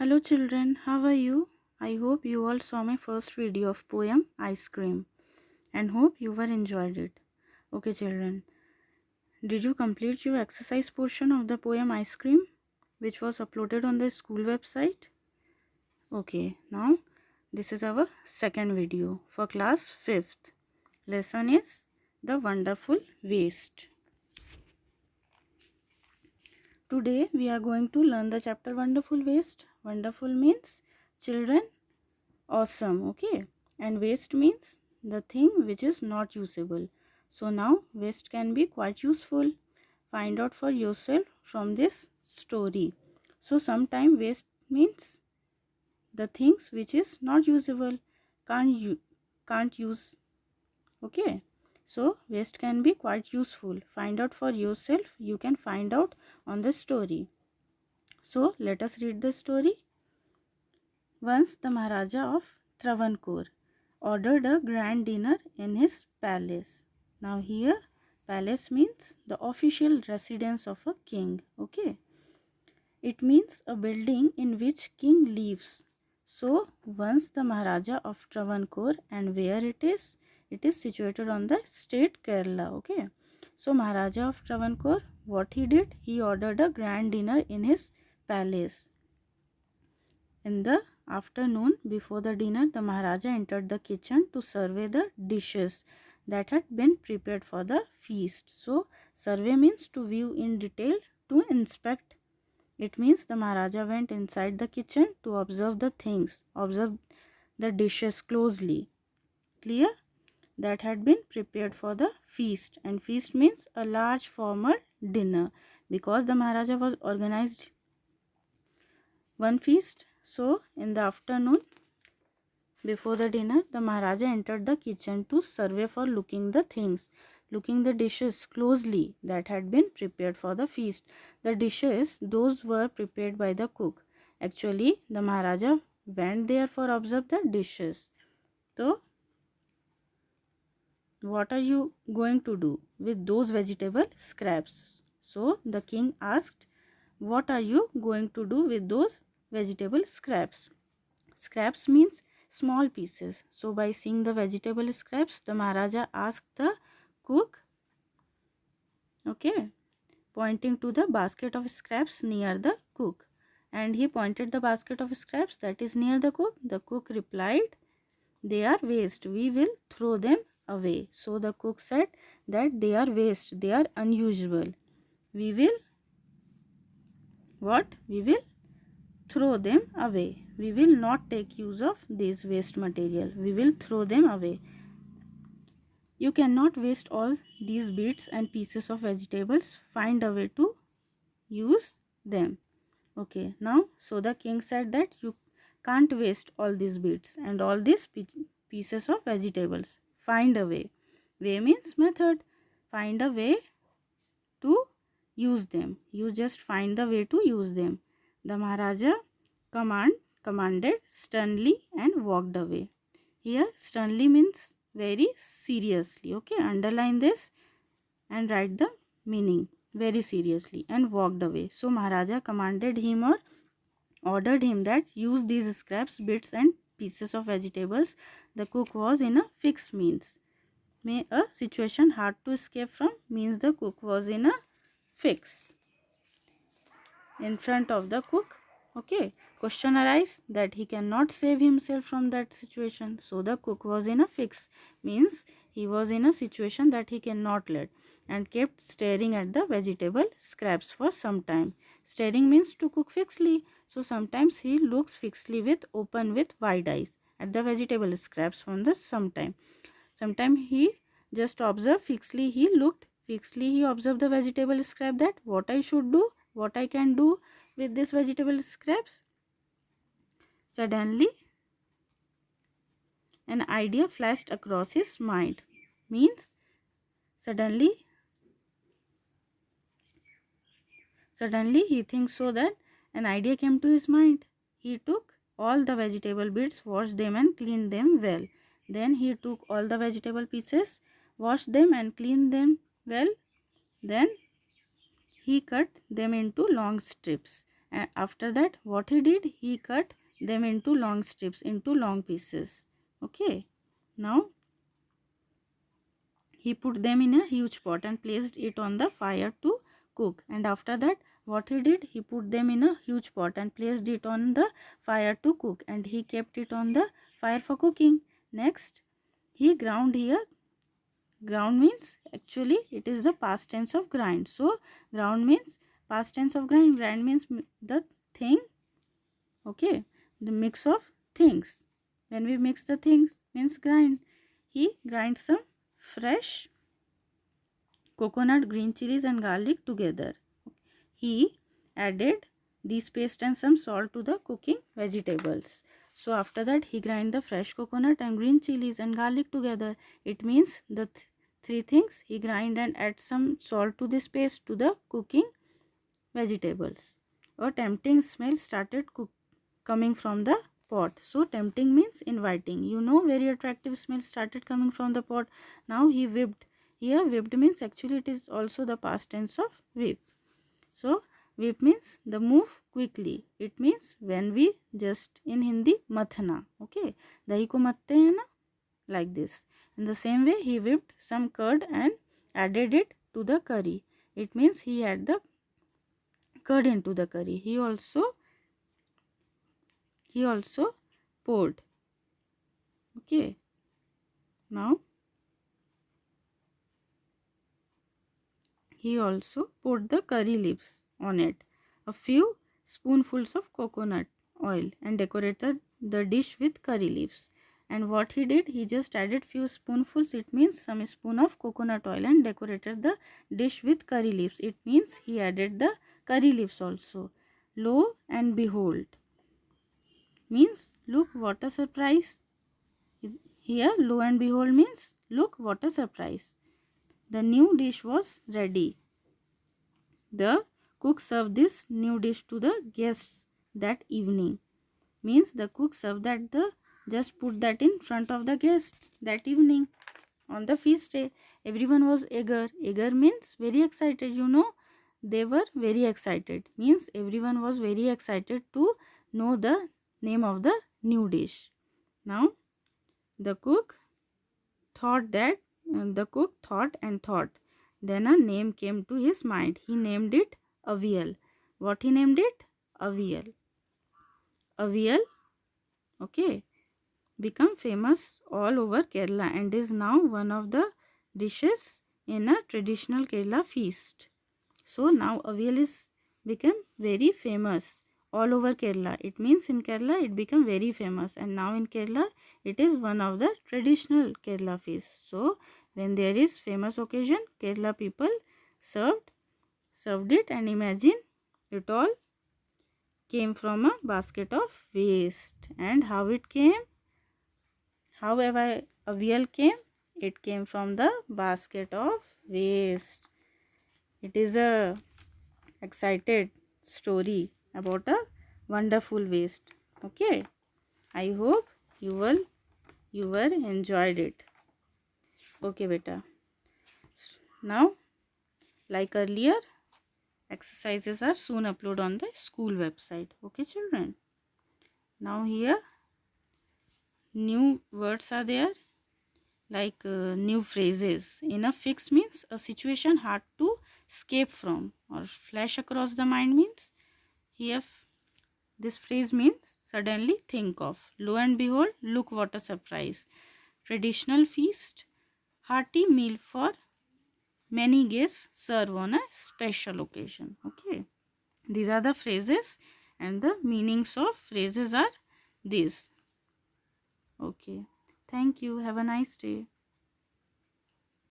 Hello children, how are you? I hope you all saw my first video of poem Ice Cream and hope you were enjoyed it. Okay children, did you complete your exercise portion of the poem Ice Cream which was uploaded on the school website? Okay, now this is our second video for class 5th. Lesson is The Wonderful Waste. Today we are going to learn the chapter Wonderful Waste. Wonderful means children awesome, okay, and waste means the thing which is not usable. So now waste can be quite useful. Find out for yourself from this story. So sometime waste means the things which is not usable, can't use, okay. So waste can be quite useful. Find out for yourself. You can find out on the story. So let us read the story. Once the Maharaja of Travancore ordered a grand dinner in his palace. Now here palace means the official residence of a king. Okay. It means a building in which king lives. So once the Maharaja of Travancore, and where it is situated on the state Kerala. Okay. So Maharaja of Travancore, what he did? He ordered a grand dinner in his palace. In the afternoon, before the dinner, the Maharaja entered the kitchen to survey the dishes that had been prepared for the feast. So, survey means to view in detail, to inspect. It means the Maharaja went inside the kitchen to observe the things, observe the dishes closely. Clear? That had been prepared for the feast. And feast means a large formal dinner. Because the Maharaja was organized one feast, so in the afternoon, before the dinner, the Maharaja entered the kitchen to survey for looking the dishes closely that had been prepared for the feast. The dishes, those were prepared by the cook. Actually, the Maharaja went there for observe the dishes. So, what are you going to do with those vegetable scraps? So, the king asked, what are you going to do with those vegetable scraps? Scraps means small pieces. So by seeing the vegetable scraps, the Maharaja asked the cook, okay, pointing to the basket of scraps near the cook. And he pointed the basket of scraps that is near the cook. The cook replied, they are waste. We will throw them away. So the cook said that they are waste. They are unusable. We will what? We will throw them away. We will not take use of this waste material. We will throw them away. You cannot waste all these bits and pieces of vegetables. Find a way to use them. Okay, now so the king said that you can't waste all these bits and all these pieces of vegetables. Find a way. Way means method. Find a way to use them. You just find the way to use them. The Maharaja commanded sternly and walked away. Here sternly means very seriously. Okay, underline this and write the meaning very seriously, and walked away. So Maharaja commanded him or ordered him that use these scraps, bits and pieces of vegetables. The cook was in a fix means may a situation hard to escape from, means the cook was in a fix in front of the cook. Okay, question arise that he cannot save himself from that situation. So the cook was in a fix means he was in a situation that he cannot let, and kept staring at the vegetable scraps for some time. Staring means to cook fixedly. So sometimes he looks fixedly with wide eyes at the vegetable scraps from the sometime. Sometime he just observed fixedly. He looked fixedly. He observed the vegetable scrap, that what I should do, what I can do with this vegetable scraps. Suddenly an idea flashed across his mind. Means suddenly he thinks so that an idea came to his mind. He took all the vegetable bits, washed them and cleaned them well. Then he took all the vegetable pieces, washed them and cleaned them well. Then he cut them into long strips. After that, what he did, he cut them into long strips, into long pieces. Okay. Now he put them in a huge pot and placed it on the fire to cook. And after that, what he did, he put them in a huge pot and placed it on the fire to cook, and he kept it on the fire for cooking. Next, he ground here. Ground means, actually it is the past tense of grind. So ground means past tense of grind. Grind means the thing. Okay, the mix of things. When we mix the things, means grind. He grind some fresh coconut, green chilies and garlic together. He added this paste and some salt to the cooking vegetables. So after that, he grind the fresh coconut and green chilies and garlic together. It means the three things he grind and add some salt to this paste to the cooking vegetables. A tempting smell started coming from the pot. So tempting means inviting. You know, very attractive smell started coming from the pot. Now he whipped. Here whipped means, actually it is also the past tense of whip. So whip means the move quickly. It means when we just, in Hindi, mathna. Okay, dahi ko matte hai na, like this. In the same way, he whipped some curd and added it to the curry. It means he added the curd into the curry. He also poured. Okay. Now he also poured the curry leaves on it, a few spoonfuls of coconut oil, and decorated the dish with curry leaves. And what he did, he just added few spoonfuls, it means some spoon of coconut oil, and decorated the dish with curry leaves. It means he added the curry leaves also. Lo and behold means, look what a surprise. Here lo and behold means, look what a surprise. The new dish was ready. The cook served this new dish to the guests that evening. Means the cook served that, just put that in front of the guest that evening on the feast day. Everyone was eager. Eager means very excited, you know. They were very excited. Means everyone was very excited to know the name of the new dish. Now the cook thought and thought. Then a name came to his mind. He named it Avial. What he named it? Avial. Avial, okay, become famous all over Kerala and is now one of the dishes in a traditional Kerala feast. So now Avial is become very famous all over Kerala. It means in Kerala it become very famous, and now in Kerala it is one of the traditional Kerala feast. So when there is famous occasion, Kerala people served it, and imagine it all came from a basket of waste. And how it came? However, Avial came? It came from the basket of waste. It is a excited story about a wonderful waste. Okay, I hope you were enjoyed it. Okay beta, now like earlier, exercises are soon uploaded on the school website. Okay children, now here new words are there, like new phrases. In a fix means a situation hard to escape from or flash across the mind, means here this phrase means suddenly think of. Lo and behold, look what a surprise. Traditional feast, hearty meal for many guests, serve on a special occasion. Okay, these are the phrases, and the meanings of phrases are these. Okay, thank you. Have a nice day.